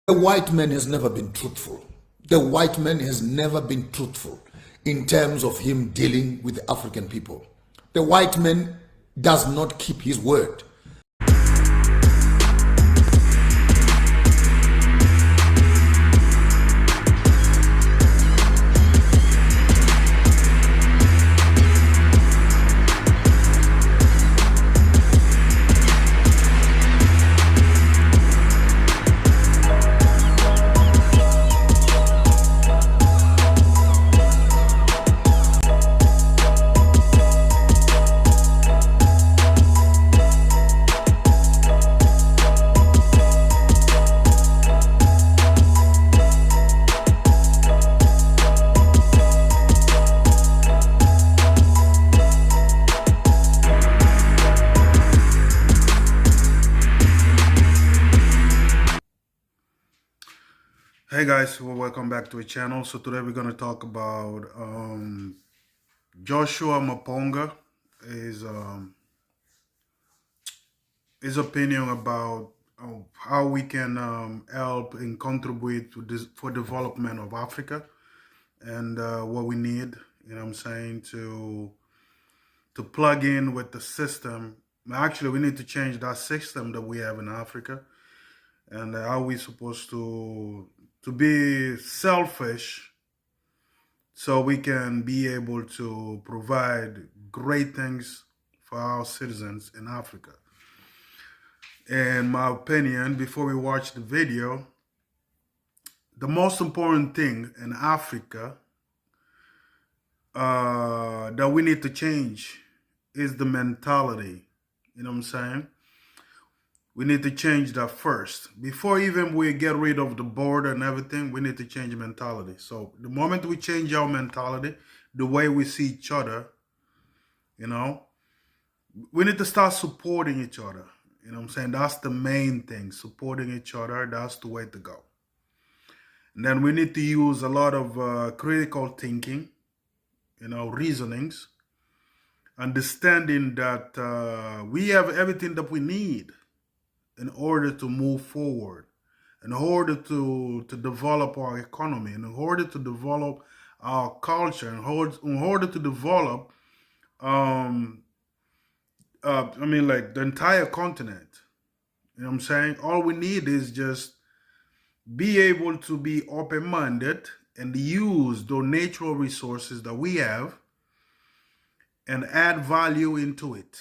The white man has never been truthful. The white man has never been truthful in terms of him dealing with the African people. The white man does not keep his word. Hey guys, well, welcome back to the channel. So today we're going to talk about Joshua Maponga, his opinion about how we can help and contribute to this for development of Africa, and what we need, you know what I'm saying, to plug in with the system. Actually, we need to change that system that we have in Africa, and how we supposed to be selfish so we can be able to provide great things for our citizens in Africa. In my opinion, before we watch the video, the most important thing in Africa that we need to change is the mentality. You know what I'm saying? We need to change that first. Before even we get rid of the border and everything, we need to change mentality. So the moment we change our mentality, the way we see each other, you know, we need to start supporting each other. You know what I'm saying? That's the main thing, supporting each other. That's the way to go. And then we need to use a lot of critical thinking, you know, reasonings, understanding that we have everything that we need in order to move forward, in order to develop our economy, in order to develop our culture, in order to develop, like the entire continent. You know what I'm saying? All we need is just be able to be open-minded and use the natural resources that we have and add value into it.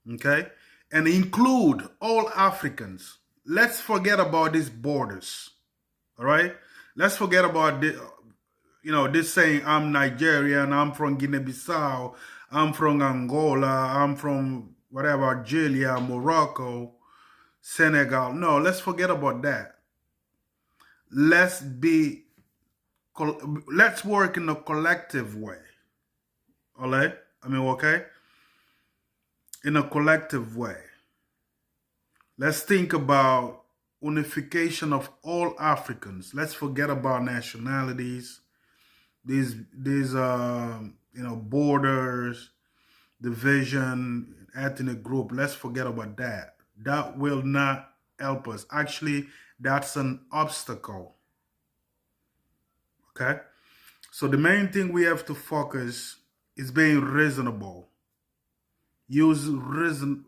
Okay? And include all Africans. Let's forget about these borders, all right? Let's forget about this saying, I'm Nigerian, I'm from Guinea-Bissau, I'm from Angola, I'm from whatever, Algeria, Morocco, Senegal. No, let's forget about that. Let's work in a collective way, all right? Okay? In a collective way. Let's think about unification of all Africans. Let's forget about nationalities, these borders, division, ethnic group. Let's forget about that. That will not help us. Actually, that's an obstacle. Okay? So the main thing we have to focus is being reasonable. Use reasons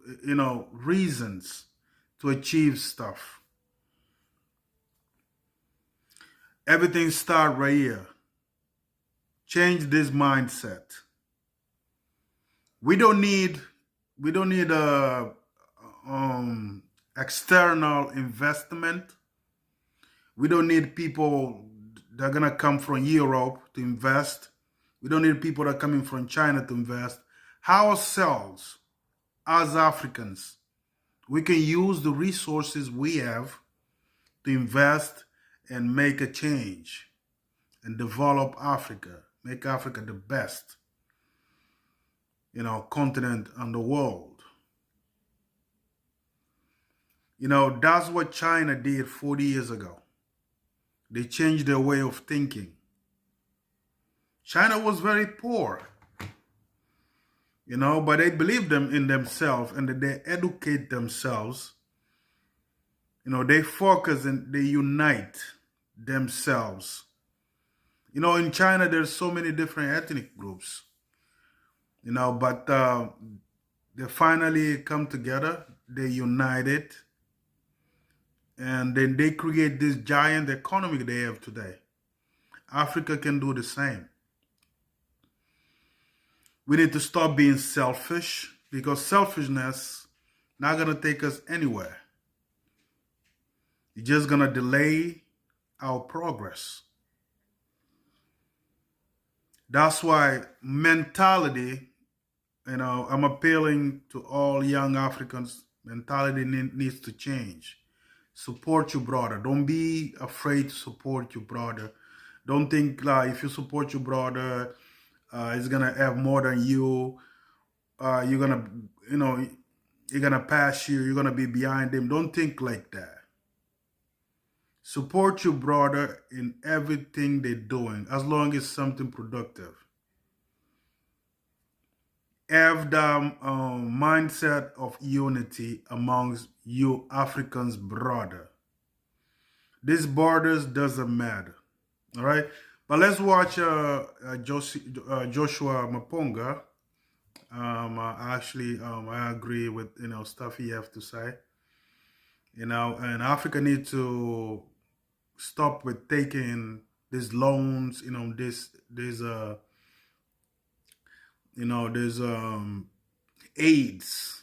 to achieve stuff. Everything starts right here. Change this mindset. We don't need external investment. We don't need people that are gonna come from Europe to invest. We don't need people that are coming from China to invest. Ourselves, as Africans, we can use the resources we have to invest and make a change and develop Africa, make Africa the best, continent in the world. That's what China did 40 years ago. They changed their way of thinking. China was very poor. But they believe them in themselves and that they educate themselves, they focus and they unite themselves. In China, there's so many different ethnic groups, but they finally come together, they united, and then they create this giant economy they have today. Africa can do the same. We need to stop being selfish, because selfishness not gonna take us anywhere. It's just gonna delay our progress. That's why mentality, I'm appealing to all young Africans, mentality needs to change. Support your brother. Don't be afraid to support your brother. Don't think like if you support your brother, he's gonna have more than you. You're gonna, you're gonna pass you. You're gonna be behind him. Don't think like that. Support your brother in everything they're doing, as long as something productive. Have the mindset of unity amongst you Africans, brother. These borders doesn't matter, all right? But let's watch Joshua Maponga. I agree with stuff he have to say. And Africa needs to stop with taking these loans. There's AIDS.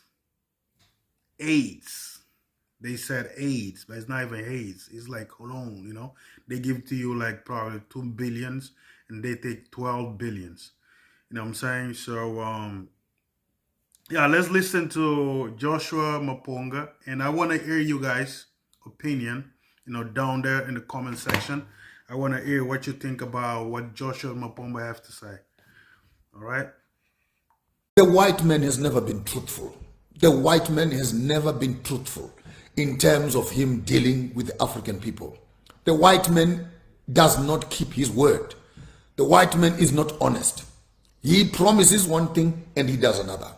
They said AIDS, but it's not even AIDS. It's like loan. They give to you like probably 2 billions, and they take 12 billions. You know what I'm saying? So yeah, let's listen to Joshua Maponga, and I want to hear you guys' opinion, down there in the comment section. I want to hear what you think about what Joshua Maponga have to say. All right? The white man has never been truthful. The white man has never been truthful in terms of him dealing with the African people. The white man does not keep his word. The white man is not honest. He promises one thing and he does another.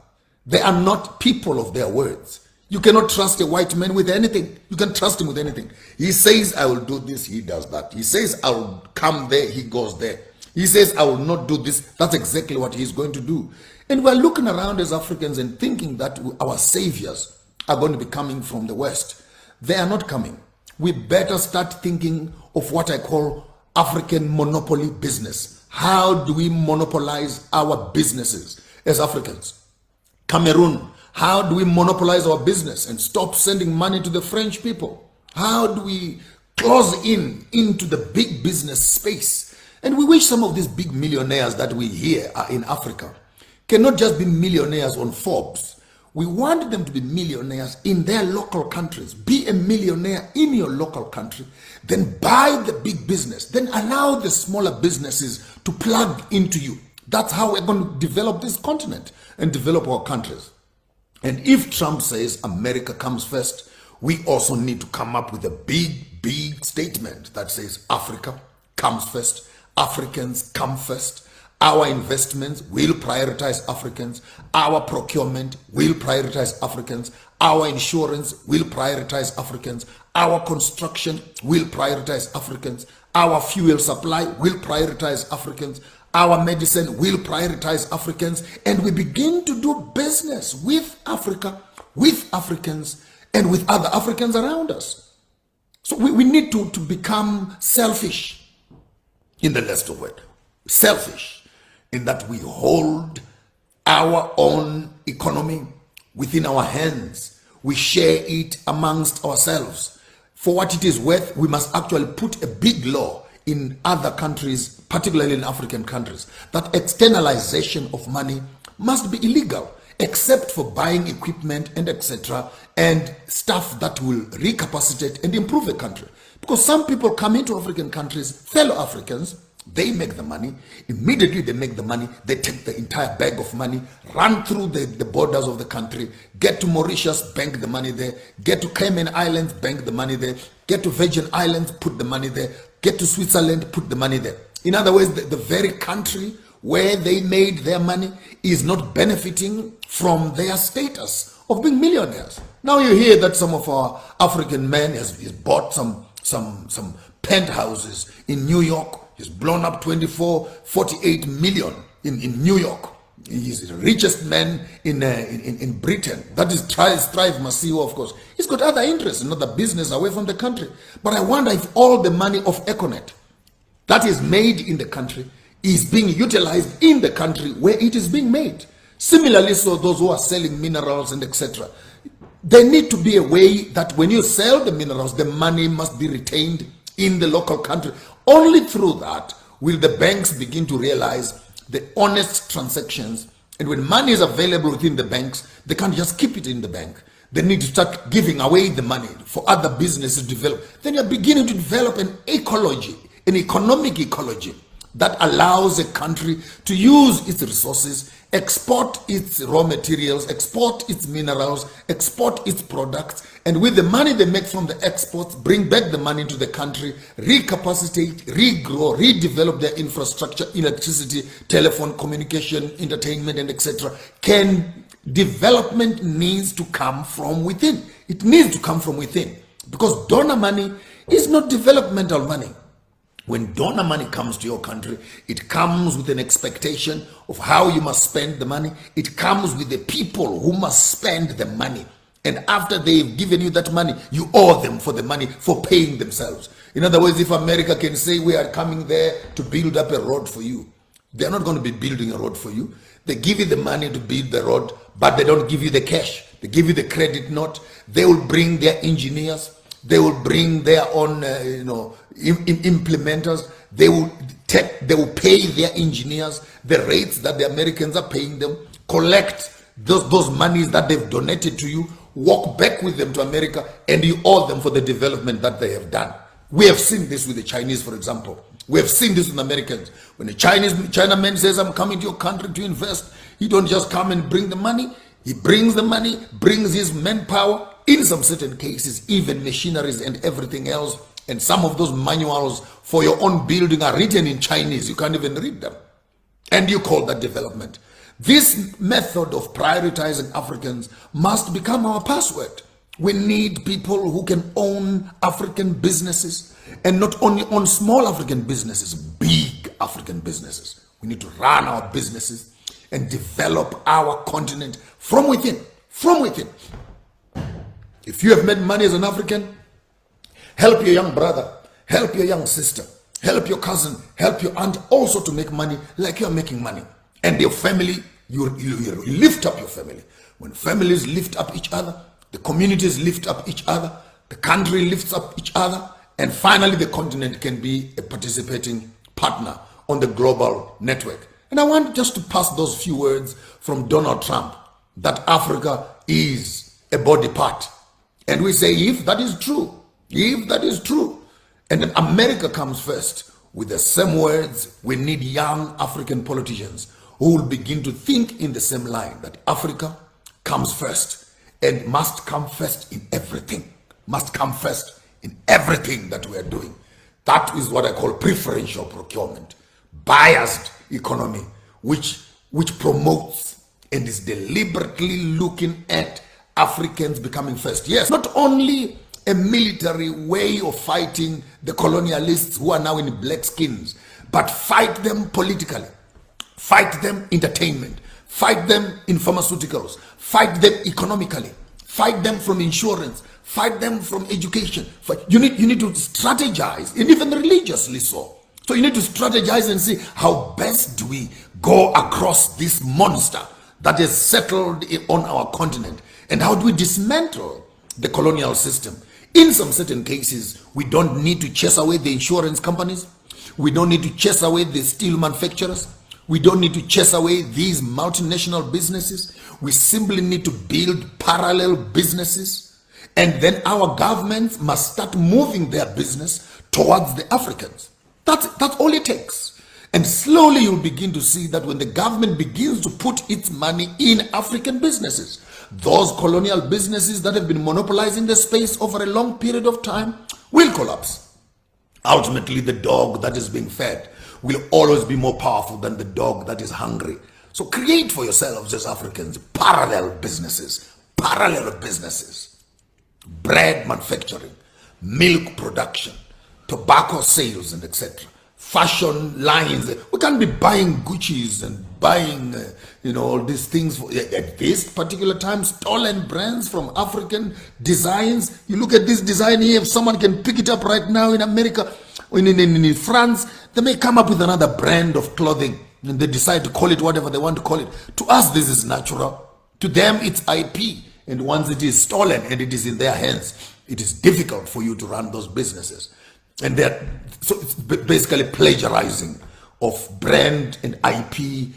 They are not people of their words. You cannot trust a white man with anything. You can trust him with anything. He says, I will do this, he does that. He says, I will come there, he goes there. He says, I will not do this. That's exactly what he's going to do. And we're looking around as Africans and thinking that our saviors are going to be coming from the West. They are not coming. We better start thinking of what I call African monopoly business. How do we monopolize our businesses as Africans? Cameroon, how do we monopolize our business and stop sending money to the French people? How do we close into the big business space? And we wish some of these big millionaires that we hear are in Africa cannot just be millionaires on Forbes. We want them to be millionaires in their local countries. Be a millionaire in your local country, then buy the big business, then allow the smaller businesses to plug into you. That's how we're going to develop this continent and develop our countries. And if Trump says America comes first, we also need to come up with a big statement that says Africa comes first, Africans come first. Our investments will prioritize Africans. Our procurement will prioritize Africans. Our insurance will prioritize Africans. Our construction will prioritize Africans. Our fuel supply will prioritize Africans. Our medicine will prioritize Africans. And we begin to do business with Africa, with Africans, and with other Africans around us. So we need to become selfish in the last of it. Selfish in that we hold our own economy within our hands. We share it amongst ourselves. For what it is worth, we must actually put a big law in other countries, particularly in African countries, that externalization of money must be illegal, except for buying equipment and etc. and stuff that will recapacitate and improve the country. Because some people come into African countries, fellow Africans, they make the money. Immediately they make the money, they take the entire bag of money, run through the borders of the country, get to Mauritius, bank the money there, get to Cayman Islands, bank the money there, get to Virgin Islands, put the money there, get to Switzerland, put the money there. In other words, the very country where they made their money is not benefiting from their status of being millionaires. Now you hear that some of our African men has bought some penthouses in New York. He's blown up 24, 48 million in New York. He's the richest man in Britain. That is Strive Masiwo, of course. He's got other interests, another business away from the country. But I wonder if all the money of Econet that is made in the country is being utilized in the country where it is being made. Similarly, so those who are selling minerals and etc. There need to be a way that when you sell the minerals, the money must be retained in the local country. Only through that will the banks begin to realize the honest transactions. And when money is available within the banks, they can't just keep it in the bank. They need to start giving away the money for other businesses to develop. Then you're beginning to develop an ecology, an economic ecology that allows a country to use its resources, export its raw materials, export its minerals, export its products, and with the money they make from the exports, bring back the money into the country, recapacitate, regrow, redevelop their infrastructure, electricity, telephone, communication, entertainment, and etc. Development needs to come from within. It needs to come from within, because donor money is not developmental money. When donor money comes to your country, it comes with an expectation of how you must spend the money. It comes with the people who must spend the money. And after they've given you that money, you owe them for the money for paying themselves. In other words, if America can say, we are coming there to build up a road for you, they're not going to be building a road for you. They give you the money to build the road, but they don't give you the cash. They give you the credit note. They will bring their engineers. They will bring their own, implementers. They will pay their engineers the rates that the Americans are paying them, collect those monies that they've donated to you, walk back with them to America, and you owe them for the development that they have done. We have seen this with the Chinese, for example. We have seen this with Americans. When a Chinaman says, I'm coming to your country to invest, he don't just come and bring the money. He brings the money, brings his manpower, in some certain cases, even machineries and everything else. And some of those manuals for your own building are written in Chinese. You can't even read them. And you call that development. This method of prioritizing Africans must become our password. We need people who can own African businesses, and not only own small African businesses, big African businesses. We need to run our businesses and develop our continent from within. From within. If you have made money as an African, help your young brother, help your young sister, help your cousin, help your aunt also to make money like you're making money. And your family, you lift up your family. When families lift up each other, the communities lift up each other, the country lifts up each other, and finally the continent can be a participating partner on the global network. And I want just to pass those few words from Donald Trump, that Africa is a body part. And we say, if that is true, and then America comes first, with the same words, we need young African politicians who will begin to think in the same line, that Africa comes first and must come first in everything, must come first in everything that we are doing. That is what I call preferential procurement, biased economy, which promotes and is deliberately looking at Africans becoming first. Yes, not only a military way of fighting the colonialists who are now in black skins, but fight them politically, fight them entertainment, fight them in pharmaceuticals, fight them economically, fight them from insurance, fight them from education. You need to strategize, and even religiously so. So you need to strategize and see how best do we go across this monster that is settled on our continent, and how do we dismantle the colonial system. In some certain cases, we don't need to chase away the insurance companies. We don't need to chase away the steel manufacturers. We don't need to chase away these multinational businesses. We simply need to build parallel businesses, and then our governments must start moving their business towards the Africans. That's all it takes. And slowly you'll begin to see that when the government begins to put its money in African businesses, those colonial businesses that have been monopolizing the space over a long period of time will collapse. Ultimately, the dog that is being fed will always be more powerful than the dog that is hungry. So create for yourselves as Africans parallel businesses. Parallel businesses. bread manufacturing, milk production, tobacco sales, and etc. Fashion lines. We can't be buying Gucci's and buying, all these things at this particular time. Stolen brands from African designs. You look at this design here. If someone can pick it up right now in America, in France, they may come up with another brand of clothing, and they decide to call it whatever they want to call it. To us, this is natural. To them, it's IP. And once it is stolen and it is in their hands, it is difficult for you to run those businesses. And so it's basically plagiarizing of brand and IP,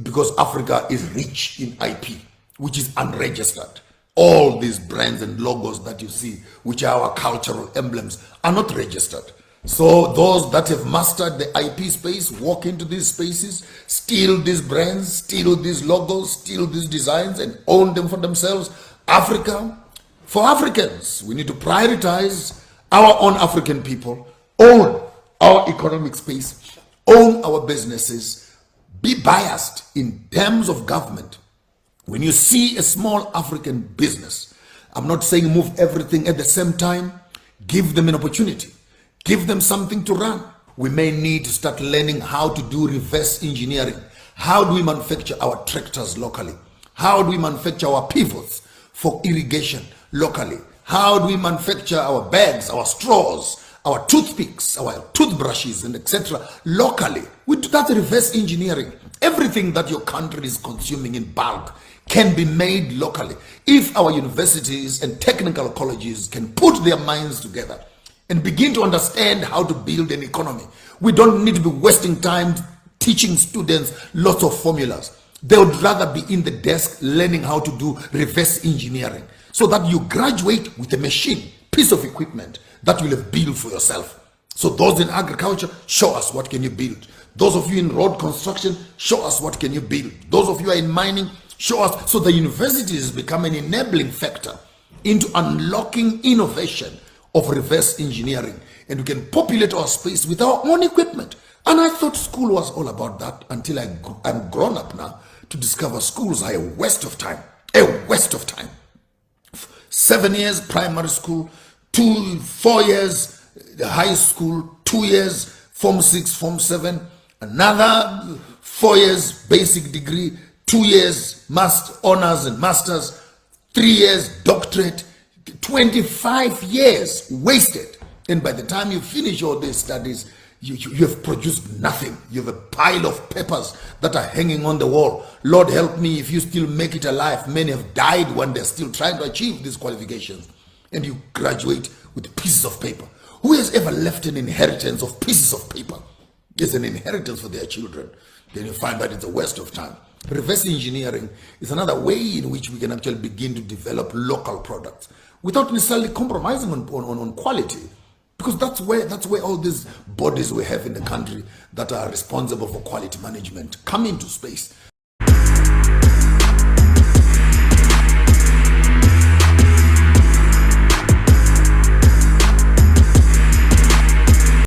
because Africa is rich in IP, which is unregistered. All these brands and logos that you see, which are our cultural emblems, are not registered. So those that have mastered the IP space walk into these spaces, steal these brands, steal these logos, steal these designs, and own them for themselves. Africa, for Africans, we need to prioritize our own African people, own our economic space, own our businesses, be biased in terms of government. When you see a small African business, I'm not saying move everything at the same time, give them an opportunity, give them something to run. We may need to start learning how to do reverse engineering. How do we manufacture our tractors locally? How do we manufacture our pivots for irrigation locally? How do we manufacture our bags, our straws, our toothpicks, our toothbrushes, and etc. locally? We do that reverse engineering. Everything that your country is consuming in bulk can be made locally. If our universities and technical colleges can put their minds together and begin to understand how to build an economy, we don't need to be wasting time teaching students lots of formulas. They would rather be in the desk learning how to do reverse engineering, so that you graduate with a machine, piece of equipment that you will have built for yourself. So those in agriculture, show us what can you build. Those of you in road construction, show us what can you build. Those of you are in mining, show us. So the universities become an enabling factor into unlocking innovation of reverse engineering, and we can populate our space with our own equipment. And I thought school was all about that until I'm grown up now to discover schools are a waste of time. A waste of time. 7 years primary school, 4 years high school, 2 years Form 6, Form 7, another 4 years basic degree, 2 years honors and masters, 3 years doctorate, 25 years wasted. And by the time you finish all these studies, you have produced nothing. You have a pile of papers that are hanging on the wall. Lord help me if you still make it alive. Many have died when they're still trying to achieve these qualifications. And you graduate with pieces of paper. Who has ever left an inheritance of pieces of paper? It's an inheritance for their children. Then you find that it's a waste of time. Reverse engineering is another way in which we can actually begin to develop local products without necessarily compromising on quality. Because that's where all these bodies we have in the country that are responsible for quality management come into space.